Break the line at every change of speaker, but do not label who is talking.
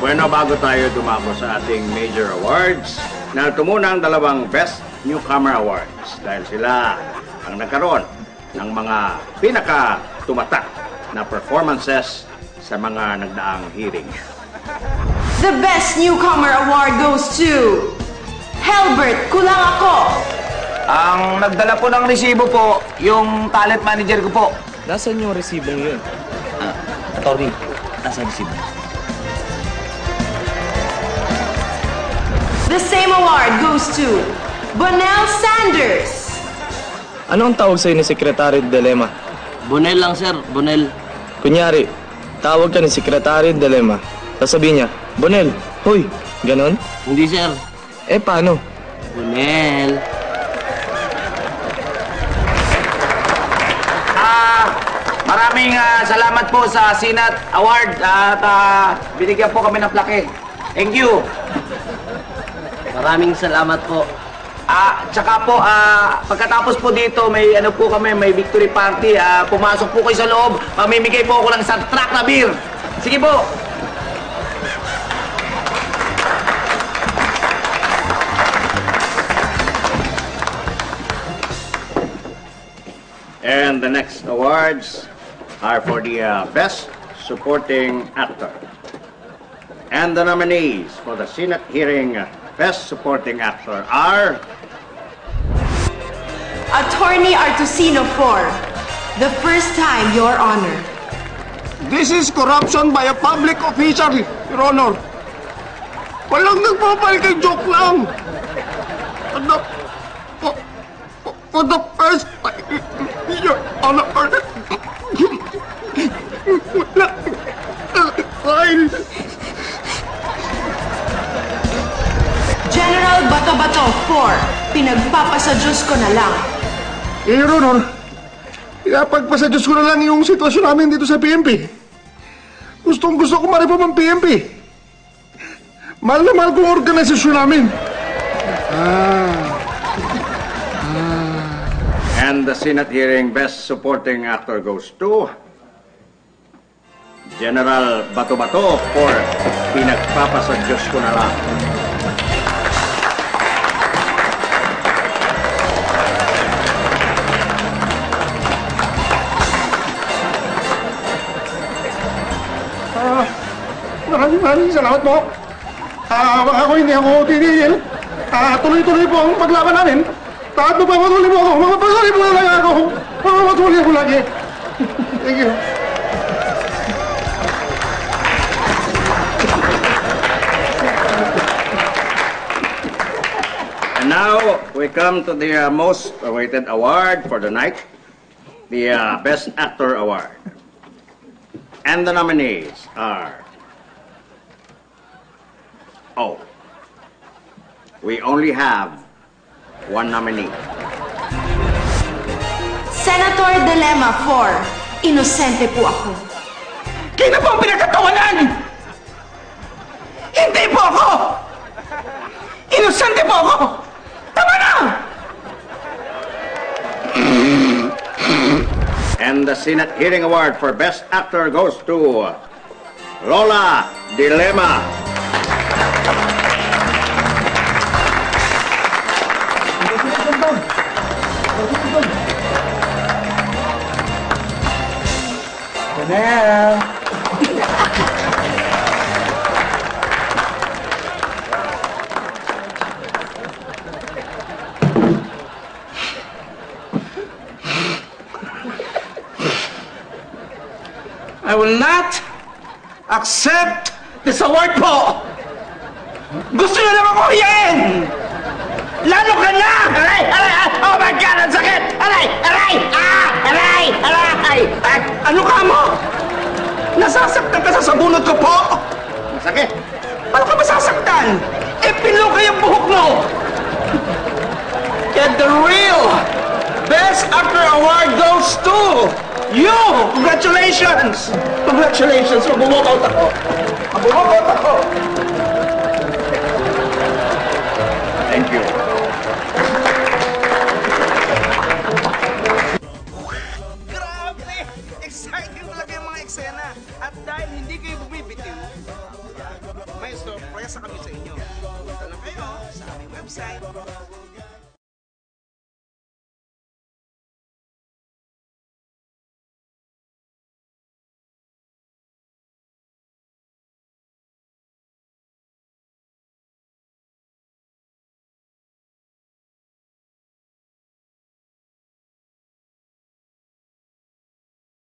Bueno, bago tayo dumako sa ating major awards, narito muna ang dalawang Best Newcomer Awards dahil sila ang nagkaroon ng mga pinaka-tumatak na performances sa mga nagdaang hearing.
The Best Newcomer Award goes to Helbert Kulang Ako.
Ang nagdala po ng resibo po, yung talent manager ko po.
Nasaan yung resibong yun?
Attorney, nasaan resibo?
The same award goes to Bonel Sanders.
Ano ang tawag sa'yo ni Secretary Dilema?
Bonel lang, sir. Bonel.
Kunyari, tawag ka ni Secretary Dilema. Sasabihin niya, Bonel, hoy, ganon?
Hindi, sir.
Eh, paano?
Bonel.
Maraming salamat po sa Sinat Award at binigyan po kami ng plaque. Thank you.
Maraming salamat po.
Tsaka po, pagkatapos po dito, may ano po kami, may victory party. Pumasok po kayo sa loob, mamimigay po ako ng isang truck na beer. Sige po.
And the next awards are for the Best Supporting Actor. And the nominees for the Senate hearing Best Supporting Actor are
Attorney Artosino for The First Time, Your Honor.
This is corruption by a public official, Your Honor. Walang nagpapalit kay joke lang. For the first time, Your Honor. Wala.
General Bato-Bato for Pinagpapasa Diyos ko na lang.
Your Honor, pinapagpasa Diyos ko na lang yung sitwasyon namin dito sa PNP. Gusto ko maripom ang PNP. Mahal na mahal kong organisasyon namin.
And the Senate hearing Best Supporting Actor goes to General Bato-Bato for Pinagpapasa Diyos ko na lang.
Maraming salamat po. Ako hindi ako titigil. Tuloy-tuloy po ang paglaban namin. Kahit mapapatuloy po ako, mapapatuloy po lang ako. Mapapatuloy ako lagi. Thank you.
And now we come to the most awaited award for the night, the Best Actor Award. And the nominees are... Oh, we only have one nominee.
Senator Dilema for Inosente po ako.
Kino po ang pinagkatawanan? Hindi po ako! Inosente po ako! Tama na!
And the Senate Hearing Award for Best Actor goes to Lola Dilema.
I will not accept this award po! Gusto nyo naman ko yan! Lalo ka na! Aray! Aray! Oh my God! Ang sakit! Aray! Aray! Aray! Aray! Ano ka mo? Nasasaktan ka sa sabunot ko po?
Masakit.
Paano ka masasaktan? Eh, pinlo yung buhok mo! And the real Best Actor Award goes to you! Congratulations! Congratulations! Mag-walk out ako! Mag-walk out ako!
Thank you.
Grabe! Exciting talaga yung mga eksena. At dahil hindi kayo bumibitiw,
parehasa kami sa inyo. Punta lang kayo sa aming website